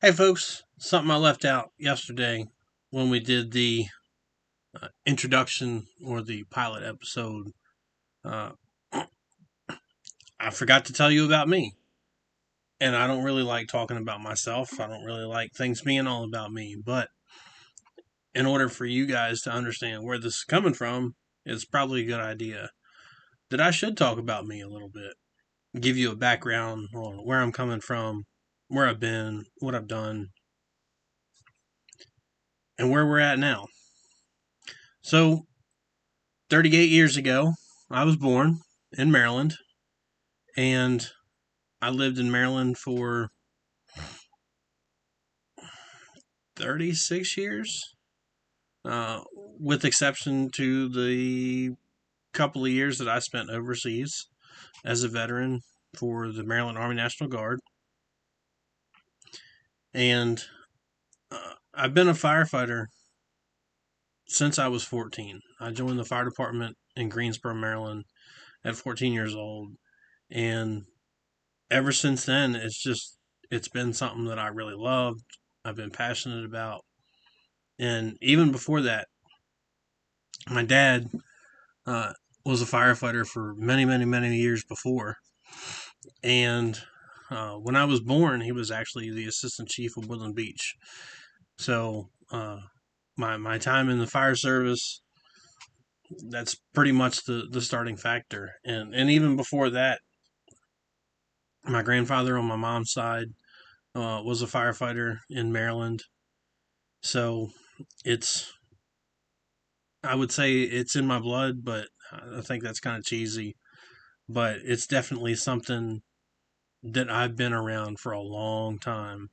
Hey, folks, something I left out yesterday when we did the introduction or the pilot episode. Uh, I forgot to tell you about me. And I don't really like talking about myself. I don't really like things being all about me. But in order for you guys to understand where this is coming from, it's probably a good idea that I should talk about me a little bit. Give you a background on where I'm coming from, where I've been, what I've done, and where we're at now. So, 38 years ago, I was born in Maryland, and I lived in Maryland for 36 years, with exception to the couple of years that I spent overseas as a veteran for the Maryland Army National Guard. And I've been a firefighter since I was 14. I joined the fire department in Greensboro, Maryland at 14 years old. And ever since then, it's been something that I really loved. I've been passionate about. And even before that, my dad uh, was a firefighter for many, many, many years before. And when I was born, he was actually the assistant chief of Woodland Beach. So my time in the fire service, that's pretty much the starting factor. And even before that, my grandfather on my mom's side was a firefighter in Maryland. So it's I would say it's in my blood, but I think that's kind of cheesy. But it's definitely something that I've been around for a long time,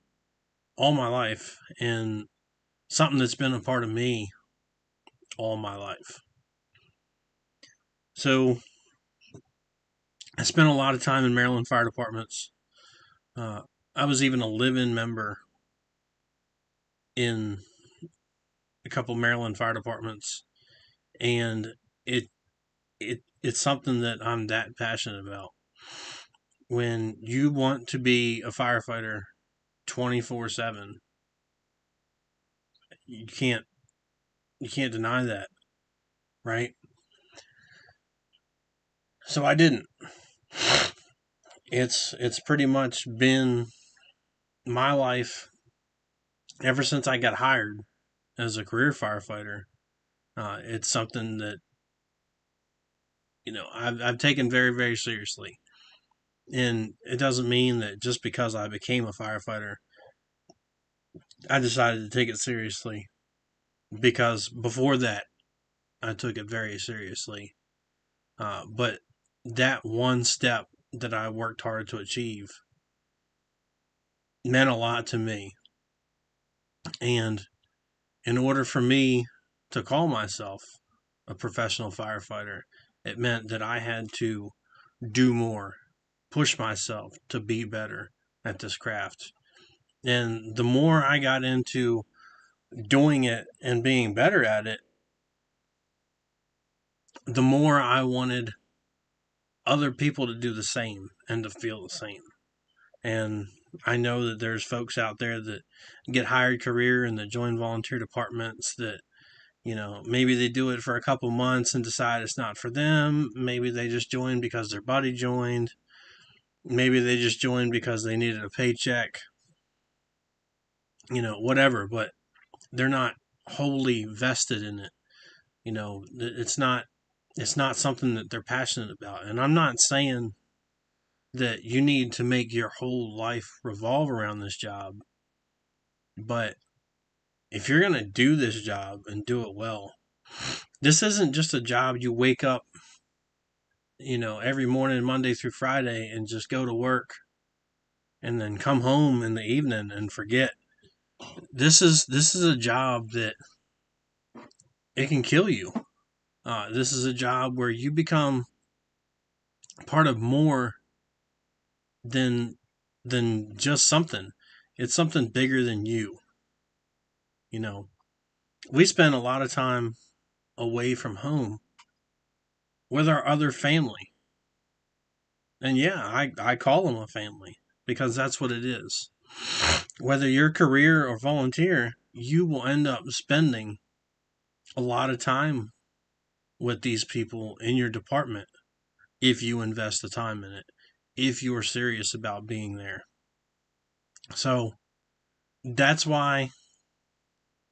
all my life, and something that's been a part of me all my life. So I spent a lot of time in Maryland fire departments. Uh, I was even a live-in member in a couple Maryland fire departments, and it it's something that I'm that passionate about. When you want to be a firefighter 24/7, you can't you can't deny that, right? So I didn't. It's pretty much been my life ever since I got hired as a career firefighter. It's something that I've taken very, very seriously, and it doesn't mean that just because I became a firefighter, I decided to take it seriously. Because before that, I took it very seriously. But that one step that I worked hard to achieve meant a lot to me. And in order for me to call myself a professional firefighter, it meant that I had to do more, push myself to be better at this craft. And the more I got into doing it and being better at it, the more I wanted other people to do the same and to feel the same. And I know that there's folks out there that get hired career and that join volunteer departments that, maybe they do it for a couple months and decide it's not for them. Maybe they just joined because their buddy joined. Maybe they just joined because they needed a paycheck, whatever, but they're not wholly vested in it. It's not something that they're passionate about. And I'm not saying that you need to make your whole life revolve around this job, but if you're going to do this job and do it well, this isn't just a job you wake up, every morning, Monday through Friday, and just go to work and then come home in the evening and forget. This is a job that it can kill you. This is a job where you become part of more than just something. It's something bigger than you. You know, we spend a lot of time away from home with our other family. And yeah, I call them a family because that's what it is. whether you're career or volunteer, you will end up spending a lot of time with these people in your department if you invest the time in it, if you are serious about being there. So that's why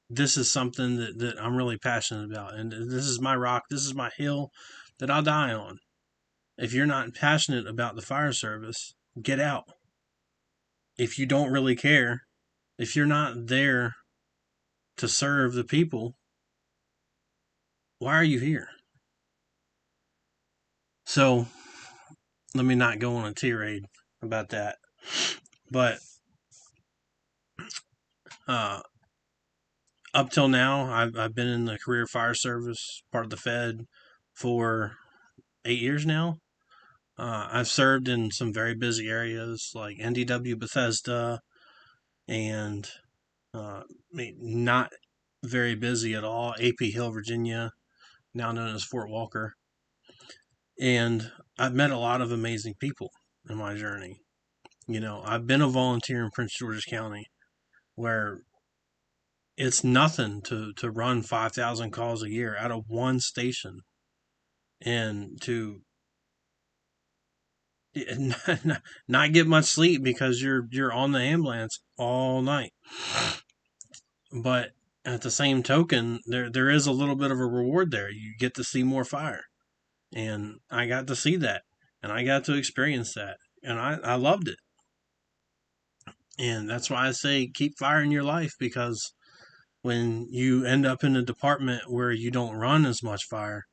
this is something that I'm really passionate about. And this is my rock, this is my hill that I'll die on. If you're not passionate about the fire service, get out. If you don't really care, if you're not there to serve the people, why are you here? So let me not go on a tirade about that. But uh, up till now, I've been in the career fire service, part of the Fed, for 8 years now. I've served in some very busy areas like NDW Bethesda and not very busy at all, AP Hill, Virginia, now known as Fort Walker. And I've met a lot of amazing people in my journey. I've been a volunteer in Prince George's County where it's nothing to run 5,000 calls a year out of one station and to not get much sleep because you're on the ambulance all night. But at the same token, there is a little bit of a reward there. You get to see more fire. And I got to see that. And I got to experience that. And I loved it. And that's why I say keep fire in your life, because when you end up in a department where you don't run as much fire,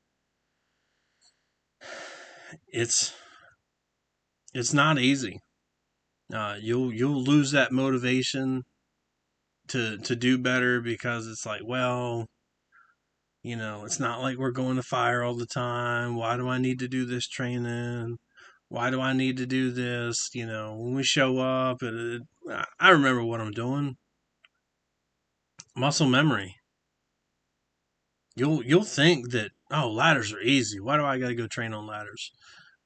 it's not easy. You'll lose that motivation to do better, because it's like, well, it's not like we're going to fire all the time. Why do I need to do this training? Why do I need to do this? When we show up, I remember what I'm doing. Muscle memory. You'll think that, oh, ladders are easy. Why do I got to go train on ladders?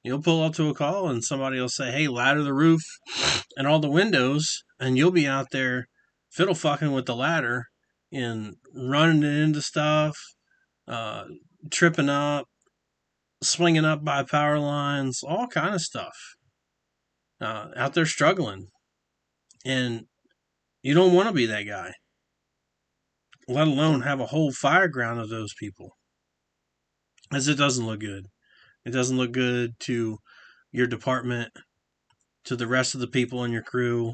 You'll pull up to a call and somebody will say, hey, ladder the roof and all the windows, and you'll be out there fiddle fucking with the ladder and running it into stuff, uh, tripping up, swinging up by power lines, all kind of stuff. Out there struggling. And you don't want to be that guy, let alone have a whole fire ground of those people, as it doesn't look good. It doesn't look good to your department, to the rest of the people in your crew,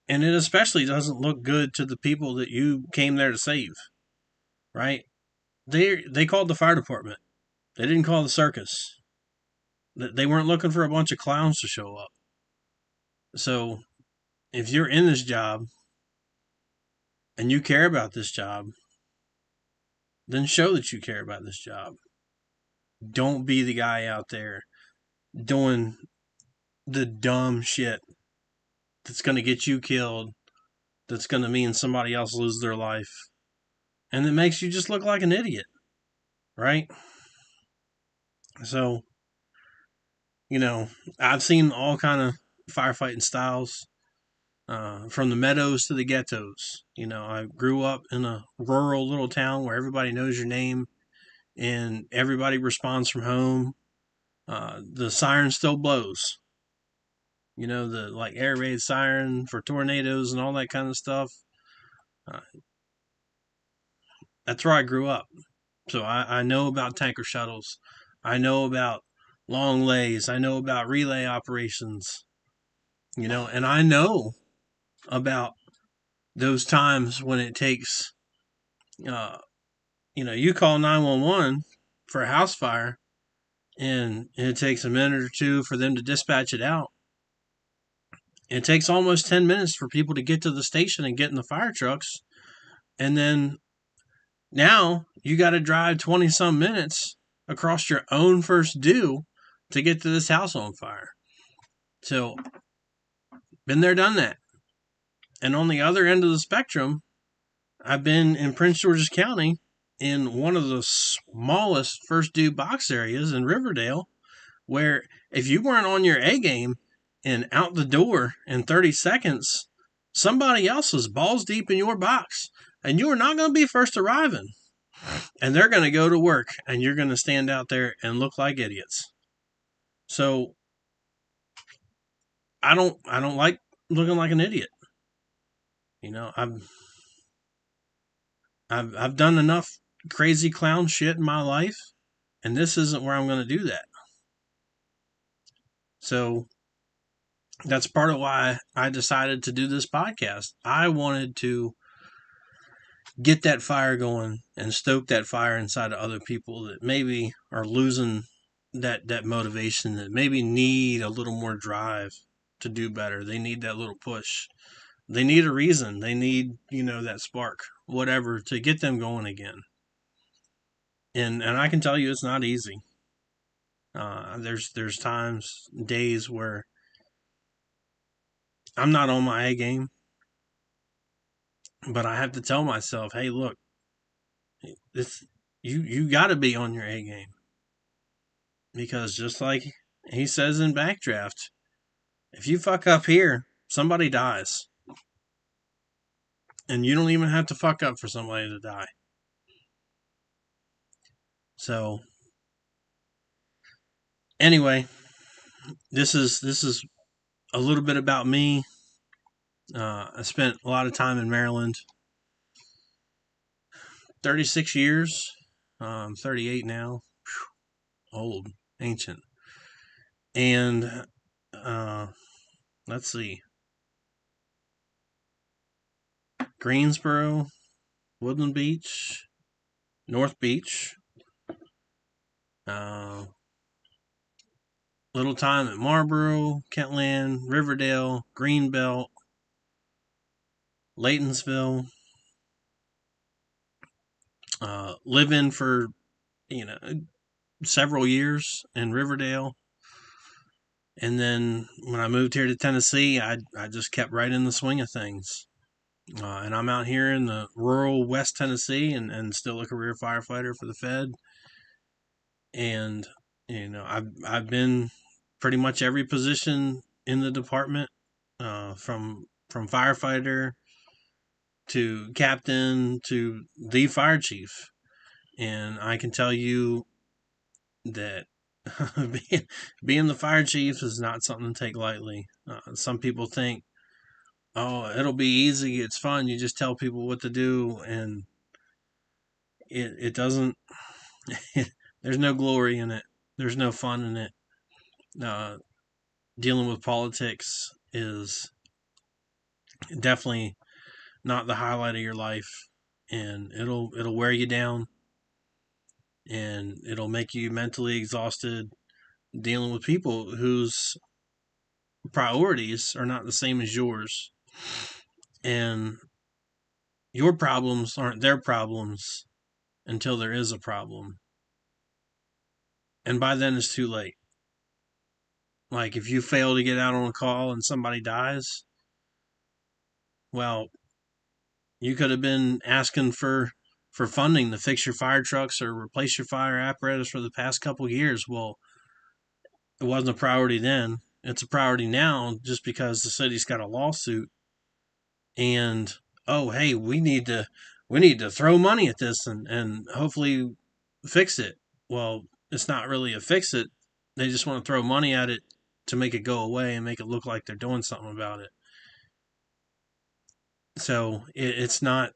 and it especially doesn't look good to the people that you came there to save, right? They called the fire department. They didn't call the circus. They weren't looking for a bunch of clowns to show up. So if you're in this job and you care about this job, then show that you care about this job. Don't be the guy out there doing the dumb shit that's going to get you killed, that's going to mean somebody else lose their life, and that makes you just look like an idiot, right? So, I've seen all kind of firefighting styles, from the meadows to the ghettos. I grew up in a rural little town where everybody knows your name and everybody responds from home. The siren still blows. The like air raid siren for tornadoes and all that kind of stuff. Uh, that's where I grew up. So I know about tanker shuttles. I know about long lays. I know about relay operations. And I know about those times when it takes, uh, you call 911 for a house fire and it takes a minute or two for them to dispatch it out. It takes almost 10 minutes for people to get to the station and get in the fire trucks. And then now you got to drive 20 some minutes across your own first due to get to this house on fire. So, been there, done that. And on the other end of the spectrum, I've been in Prince George's County in one of the smallest first due box areas in Riverdale, where if you weren't on your A game and out the door in 30 seconds, somebody else is balls deep in your box, and you are not going to be first arriving. And they're going to go to work, and you're going to stand out there and look like idiots. So I don't like looking like an idiot. You know, I've done enough crazy clown shit in my life, and this isn't where I'm going to do that. So that's part of why I decided to do this podcast. I wanted to get that fire going and stoke that fire inside of other people that maybe are losing that motivation, that maybe need a little more drive to do better. They need that little push. They need a reason. They need, that spark, whatever, to get them going again. And I can tell you it's not easy. There's times, days where I'm not on my A game, but I have to tell myself, hey, look, this you got to be on your A game, because just like he says in Backdraft, if you fuck up here, somebody dies, and you don't even have to fuck up for somebody to die. So anyway, this is a little bit about me. I spent a lot of time in Maryland, 36 years. 38 now. Whew, old, ancient. And let's see, Greensboro, Woodland Beach, North Beach, little time at Marlboro, Kentland, Riverdale, Greenbelt, Laytonsville, living for, several years in Riverdale. And then when I moved here to Tennessee, I just kept right in the swing of things. And I'm out here in the rural West Tennessee, and still a career firefighter for the Fed. And, I've been pretty much every position in the department, from firefighter to captain to the fire chief. And I can tell you that being the fire chief is not something to take lightly. Some people think, oh, it'll be easy, it's fun, you just tell people what to do, and it doesn't. There's no glory in it. There's no fun in it. Dealing with politics is definitely not the highlight of your life, and it'll wear you down, and it'll make you mentally exhausted dealing with people whose priorities are not the same as yours, and your problems aren't their problems until there is a problem, and by then it's too late. Like, if you fail to get out on a call and somebody dies, well, you could have been asking for funding to fix your fire trucks or replace your fire apparatus for the past couple of years. Well, it wasn't a priority then. It's a priority now just because the city's got a lawsuit. And, oh, hey, we need to throw money at this and hopefully fix it. Well, it's not really a fix it. They just want to throw money at it to make it go away and make it look like they're doing something about it. So it's not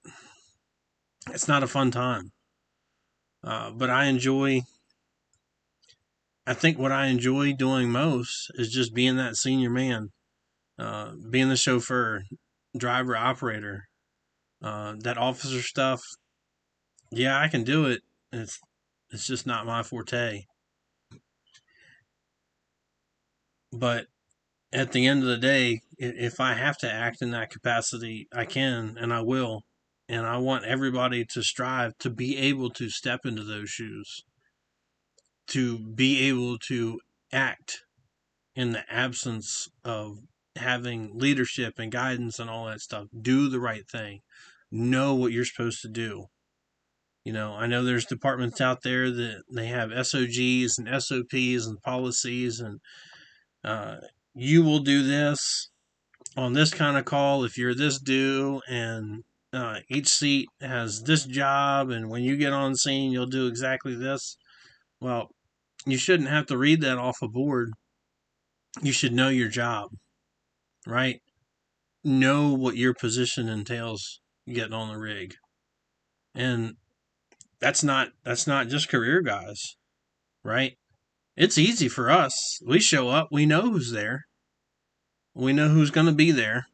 a fun time. But I think what I enjoy doing most is just being that senior man, being the chauffeur, driver, operator, that officer stuff. Yeah, I can do it. It's just not my forte. But at the end of the day, if I have to act in that capacity, I can and I will. And I want everybody to strive to be able to step into those shoes, to be able to act in the absence of having leadership and guidance and all that stuff. Do the right thing. Know what you're supposed to do. I know there's departments out there that they have SOGs and SOPs and policies, and you will do this on this kind of call, if you're this due, and each seat has this job, and when you get on scene, you'll do exactly this. Well, you shouldn't have to read that off a board. You should know your job, right? Know what your position entails getting on the rig. And that's not just career guys, right? It's easy for us. We show up, we know who's there. We know who's going to be there.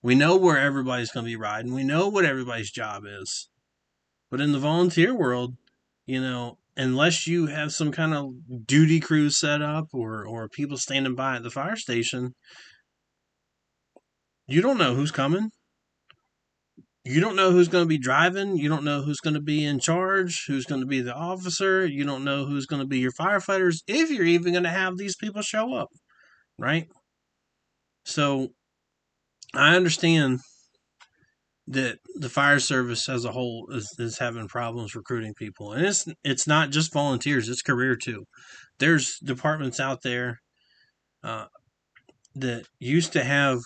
We know where everybody's going to be riding. We know what everybody's job is. But in the volunteer world, unless you have some kind of duty crew set up or people standing by at the fire station, you don't know who's coming. You don't know who's going to be driving. You don't know who's going to be in charge, who's going to be the officer. You don't know who's going to be your firefighters, if you're even going to have these people show up, right? So I understand that the fire service as a whole is having problems recruiting people, and it's not just volunteers; it's career too. There's departments out there uh, that used to have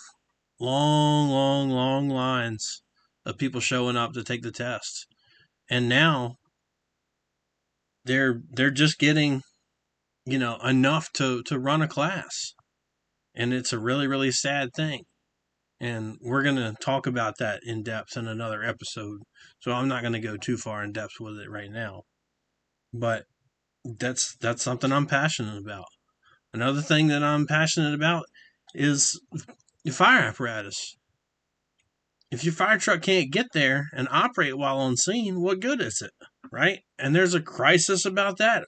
long, long, long lines of people showing up to take the test, and now they're just getting enough to run a class, and it's a really, really sad thing. And we're going to talk about that in depth in another episode. So I'm not going to go too far in depth with it right now. But that's something I'm passionate about. Another thing that I'm passionate about is the fire apparatus. If your fire truck can't get there and operate while on scene, what good is it? Right? And there's a crisis about that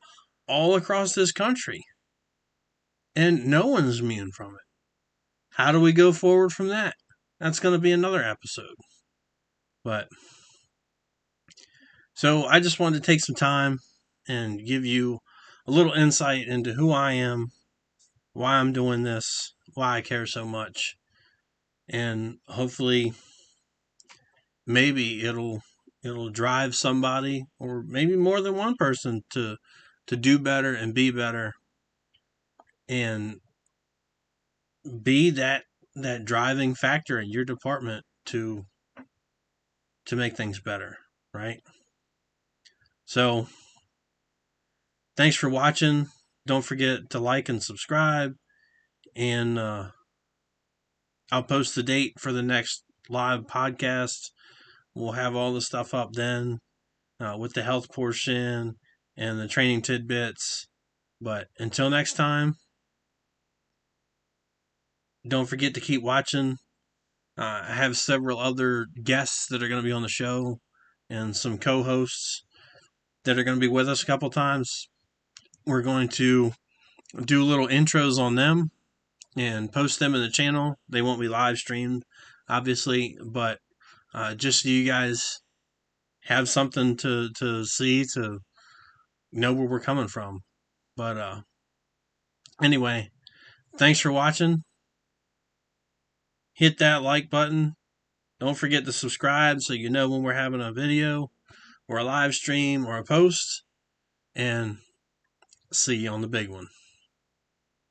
all across this country. And no one's immune from it. How do we go forward from that? That's going to be another episode. But so I just wanted to take some time and give you a little insight into who I am, why I'm doing this, why I care so much, and hopefully maybe it'll drive somebody or maybe more than one person to do better and be better and be that driving factor in your department to make things better, right? So, thanks for watching. Don't forget to like and subscribe. And I'll post the date for the next live podcast. We'll have all the stuff up then with the health portion and the training tidbits. But until next time, don't forget to keep watching. I have several other guests that are going to be on the show and some co hosts that are going to be with us a couple times. We're going to do little intros on them and post them in the channel. They won't be live streamed, obviously, but just so you guys have something to see, to know where we're coming from. But anyway, thanks for watching. Hit that like button. Don't forget to subscribe so you know when we're having a video or a live stream or a post. And see you on the big one.